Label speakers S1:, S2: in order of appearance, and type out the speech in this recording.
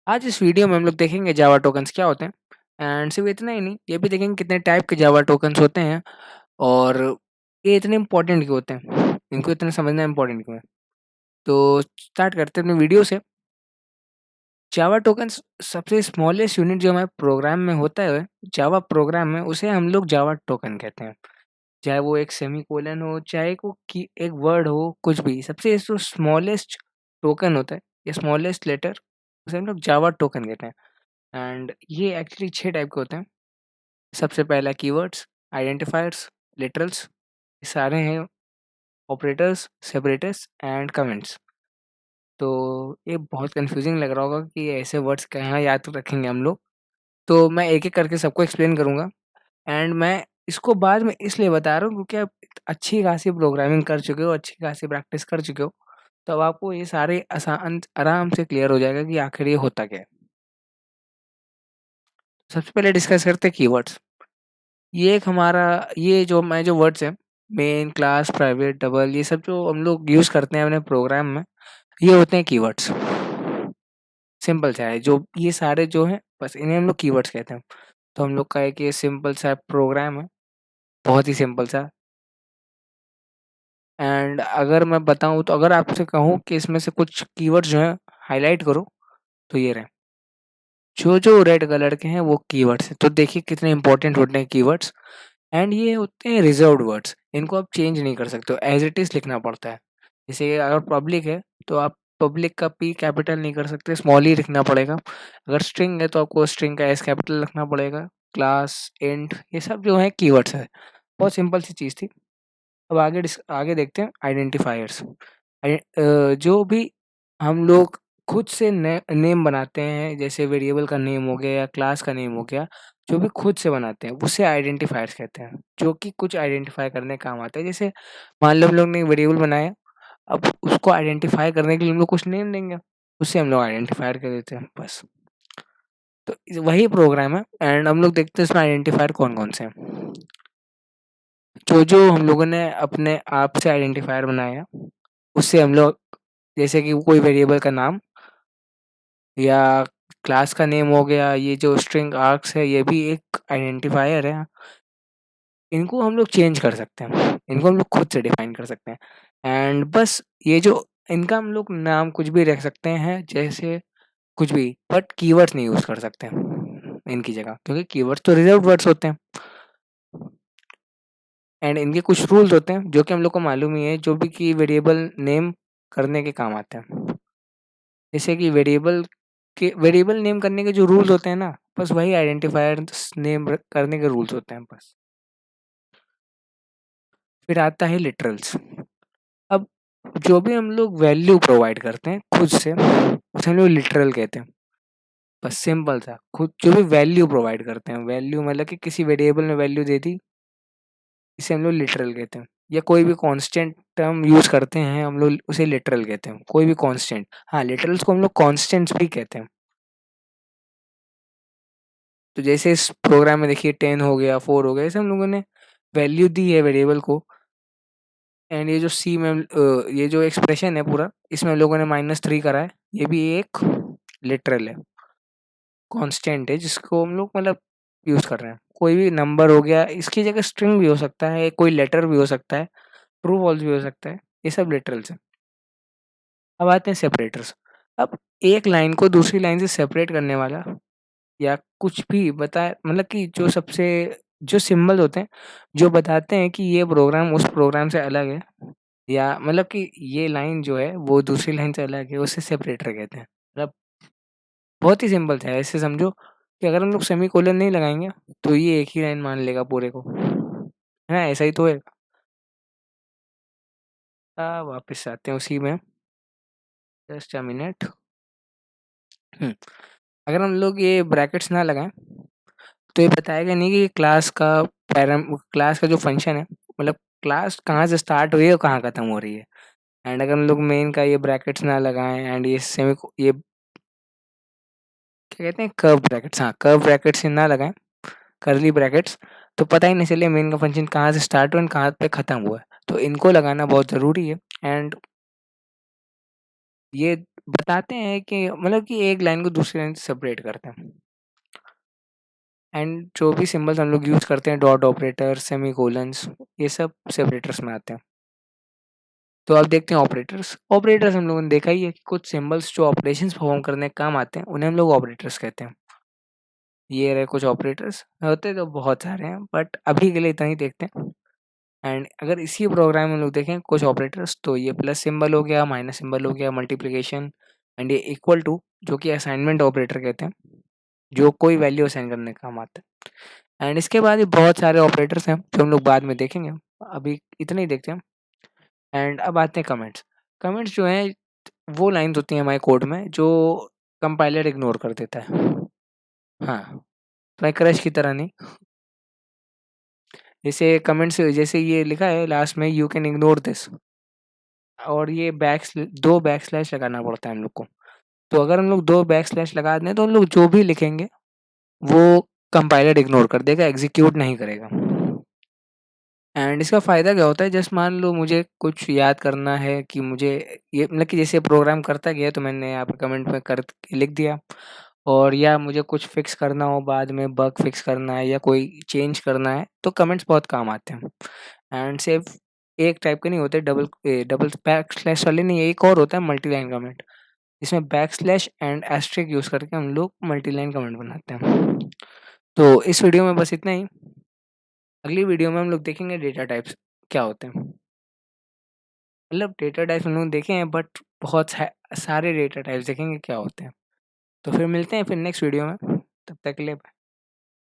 S1: आज इस वीडियो में हम लोग देखेंगे जावा टोकन्स क्या होते हैं एंड सिर्फ इतना ही नहीं, ये भी देखेंगे कितने टाइप के जावा टोकन्स होते हैं और ये इतने इंपॉर्टेंट क्यों होते हैं, इनको इतना समझना इंपॉर्टेंट क्यों है। तो स्टार्ट करते हैं अपने वीडियो से। जावा टोकन्स सबसे स्मॉलेस्ट यूनिट जो हमारे प्रोग्राम में होता है, जावा प्रोग्राम में, उसे हम लोग जावा टोकन कहते हैं। चाहे वो एक सेमीकोलन हो, चाहे वो की एक वर्ड हो, कुछ भी, सबसे जो स्मॉलेस्ट टोकन होता है या स्मॉलेस्ट लेटर, उसे हम लोग जावा टोकन कहते हैं। एंड ये एक्चुअली 6 टाइप के होते हैं। सबसे पहला कीवर्ड्स, आइडेंटिफायर्स, लिटरल्स, ये सारे हैं, ऑपरेटर्स, सेपरेटर्स एंड कमेंट्स। तो ये बहुत कन्फ्यूजिंग लग रहा होगा कि ऐसे वर्ड्स कहाँ याद रखेंगे हम लोग। तो मैं एक-एक करके सबको एक्सप्लेन करूँगा एंड मैं इसको बाद में इसलिए बता रहा हूँ क्योंकि आप अच्छी खासी प्रोग्रामिंग कर चुके हो, अच्छी खासी प्रैक्टिस कर चुके हो, तो अब आपको ये सारे आसान आराम से क्लियर हो जाएगा कि आखिर ये होता क्या है। सबसे पहले डिस्कस करते हैं कीवर्ड्स। ये एक हमारा, ये जो वर्ड्स हैं, मेन, क्लास, प्राइवेट, डबल, ये सब जो हम लोग यूज़ करते हैं अपने प्रोग्राम में, ये होते हैं कीवर्ड्स। सिंपल सा है, जो ये सारे जो हैं, बस इन्हें हम लोग कीवर्ड्स कहते हैं। तो हम लोग का एक ये सिंपल सा प्रोग्राम है, बहुत ही सिंपल सा। एंड अगर मैं बताऊँ, तो अगर आपसे कहूँ कि इसमें से कुछ कीवर्ड्स जो हैं हाइलाइट करो, तो ये रहे। जो रेड कलर के हैं वो कीवर्ड्स हैं। तो देखिए कितने इंपॉर्टेंट होते हैं कीवर्ड्स। एंड ये होते हैं रिजर्व्ड वर्ड्स, इनको आप चेंज नहीं कर सकते हो, एज इट इज़ लिखना पड़ता है। जैसे अगर पब्लिक है, तो आप पब्लिक का पी कैपिटल नहीं कर सकते, स्मॉल ही लिखना पड़ेगा। अगर स्ट्रिंग है, तो आपको स्ट्रिंग का एस कैपिटल रखना पड़ेगा। क्लास, इंट, ये सब जो है कीवर्ड्स है। बहुत सिंपल सी चीज़ थी। अब आगे देखते हैं आइडेंटिफायर्स। जो भी हम लोग खुद से नेम बनाते हैं, जैसे वेरिएबल का नेम हो गया या क्लास का नेम हो गया, जो भी खुद से बनाते हैं उसे आइडेंटिफायर्स कहते हैं, जो कि कुछ आइडेंटिफाई करने काम आता है। जैसे मान लो हम लोग ने वेरिएबल बनाया, अब उसको आइडेंटिफाई करने के लिए हम लोग कुछ नेम देंगे, उससे हम लोग आइडेंटिफायर कर देते हैं बस। तो वही प्रोग्राम है एंड हम लोग देखते हैं इसमें आइडेंटिफायर कौन कौन से हैं। जो हम लोगों ने अपने आप से आइडेंटिफायर बनाया, उससे हम लोग, जैसे कि कोई वेरिएबल का नाम या क्लास का नेम हो गया, ये जो स्ट्रिंग आर्ग्स है, ये भी एक आइडेंटिफायर है। इनको हम लोग चेंज कर सकते हैं, इनको हम लोग खुद से डिफाइन कर सकते हैं। एंड बस ये जो, इनका हम लोग नाम कुछ भी रख सकते हैं, जैसे कुछ भी, बट कीवर्ड्स नहीं यूज़ कर सकते हैं इनकी जगह, क्योंकि कीवर्ड्स तो रिजर्व्ड वर्ड्स होते हैं। एंड इनके कुछ रूल्स होते हैं जो कि हम लोग को मालूम ही है, जो भी कि वेरिएबल नेम करने के काम आते हैं। जैसे कि वेरिएबल नेम करने के जो रूल्स होते हैं ना, बस वही आइडेंटिफायर्स नेम करने के रूल्स होते हैं बस। फिर आता है लिटरल्स। अब जो भी हम लोग वैल्यू प्रोवाइड करते हैं खुद से, उसे हम लोग लिटरल कहते हैं। बस सिंपल सा, खुद जो भी वैल्यू प्रोवाइड करते हैं, वैल्यू मतलब कि किसी वेरिएबल में वैल्यू दे दी, इसे हम लोग लिटरल कहते हैं। या कोई भी कांस्टेंट टर्म यूज़ करते हैं, हम लोग उसे लिटरल कहते हैं, कोई भी कांस्टेंट। हाँ, लिटरल्स को हम लोग कांस्टेंट्स भी कहते हैं। तो जैसे इस प्रोग्राम में देखिए 10 हो गया, 4 हो गया, ऐसे हम लोगों ने वैल्यू दी है वेरिएबल को। एंड ये जो ये जो एक्सप्रेशन है पूरा, इसमें हम लोगों ने -3 करा है, ये भी एक लिटरल है, कांस्टेंट है, जिसको हम लोग मतलब यूज़ कर रहे हैं। कोई भी नंबर हो गया, इसकी जगह स्ट्रिंग भी हो सकता है, कोई लेटर भी हो सकता है, ट्रू फॉल्स भी हो सकता है, ये सब लिटरल्स हैं। अब आते हैं सेपरेटर्स। अब एक लाइन को दूसरी लाइन से सेपरेट करने वाला, या कुछ भी बताए, मतलब कि जो सिंबल होते हैं, जो बताते हैं कि ये प्रोग्राम उस प्रोग्राम से अलग है, या मतलब कि ये लाइन जो है वो दूसरी लाइन से अलग है, उसे सेपरेटर कहते हैं। मतलब बहुत ही सिंपल सा है, ऐसे समझो कि अगर हम लोग सेमीकोलन नहीं लगाएँगे, तो ये एक ही लाइन मान लेगा पूरे को। है ना? ऐसा ही तो है। वापस आते हैं उसी में, जस्ट अ मिनट। हुँ, अगर हम लोग ये ब्रैकेट्स ना लगाएँ, तो ये बताएगा नहीं कि ये क्लास का जो फंक्शन है, मतलब क्लास कहाँ से स्टार्ट हुई है और कहाँ खत्म हो रही है। एंड अगर हम लोग मेन का ये ब्रैकेट्स ना लगाएँ, एंड ये क्या कहते हैं, कर्व ब्रैकेट्स, हाँ, कर्व ब्रैकेट्स ना लगाएँ, कर्ली ब्रैकेट्स, तो पता ही नहीं चले मेन का फंक्शन कहाँ से स्टार्ट हुआ एंड कहाँ पे खत्म हुआ है। तो इनको लगाना बहुत ज़रूरी है। एंड ये बताते हैं कि मतलब कि एक लाइन को दूसरी लाइन से सेपरेट करते हैं। एंड जो भी सिंबल्स हम लोग यूज़ करते हैं डॉट ऑपरेटर, सेमीकोलन्स, ये सब सेपरेटर्स में आते हैं। तो अब देखते हैं ऑपरेटर्स। ऑपरेटर्स हम लोगों ने देखा ही है कि कुछ सिंबल्स जो ऑपरेशंस परफॉर्म करने के काम आते हैं, उन्हें हम लोग ऑपरेटर्स कहते हैं। ये रहे कुछ ऑपरेटर्स, होते तो बहुत सारे हैं बट अभी के लिए इतना ही देखते हैं। एंड अगर इसी प्रोग्राम में हम लोग देखें कुछ ऑपरेटर्स, तो ये प्लस सिंबल हो गया, माइनस सिंबल हो गया, मल्टीप्लिकेशन, एंड ये इक्वल टू, जो कि असाइनमेंट ऑपरेटर कहते हैं, जो कोई वैल्यू असाइन करने का काम आता है। एंड इसके बाद भी बहुत सारे ऑपरेटर्स हैं जो हम लोग बाद में देखेंगे, अभी इतने ही देखते हैं। एंड अब आते हैं कमेंट्स। कमेंट्स जो हैं वो लाइन्स होती हैं हमारे कोड में जो कंपाइलर इग्नोर कर देता है। हाँ, तुम्हारे क्रश की तरह नहीं। जैसे कमेंट्स, जैसे ये लिखा है लास्ट में, यू कैन इग्नोर दिस, और ये दो बैक स्लैश लगाना पड़ता है हम लोग को। तो अगर हम लोग दो बैक स्लैश लगा दें तो हम लोग जो भी लिखेंगे वो कंपाइलर इग्नोर कर देगा, एग्जीक्यूट नहीं करेगा। एंड इसका फ़ायदा क्या होता है, जस्ट मान लो मुझे कुछ याद करना है कि मुझे ये मतलब कि जैसे प्रोग्राम करता गया तो मैंने यहाँ पे कमेंट में कर लिख दिया, और या मुझे कुछ फिक्स करना हो, बाद में बग फिक्स करना है या कोई चेंज करना है, तो कमेंट्स बहुत काम आते हैं। एंड सिर्फ एक टाइप के नहीं होते, डबल बैक स्लैश वाले नहीं, एक और होता है मल्टी लाइन कमेंट, इसमें backslash and asterisk use करके हम लोग मल्टी लाइन कमेंट बनाते हैं। तो इस वीडियो में बस इतना ही। अगली वीडियो में हम लोग देखेंगे डेटा टाइप्स क्या होते हैं। मतलब डेटा टाइप्स हम लोग देखे हैं बट बहुत सारे डेटा टाइप्स देखेंगे क्या होते हैं। तो फिर मिलते हैं फिर नेक्स्ट वीडियो में, तब तक के लिए बाय।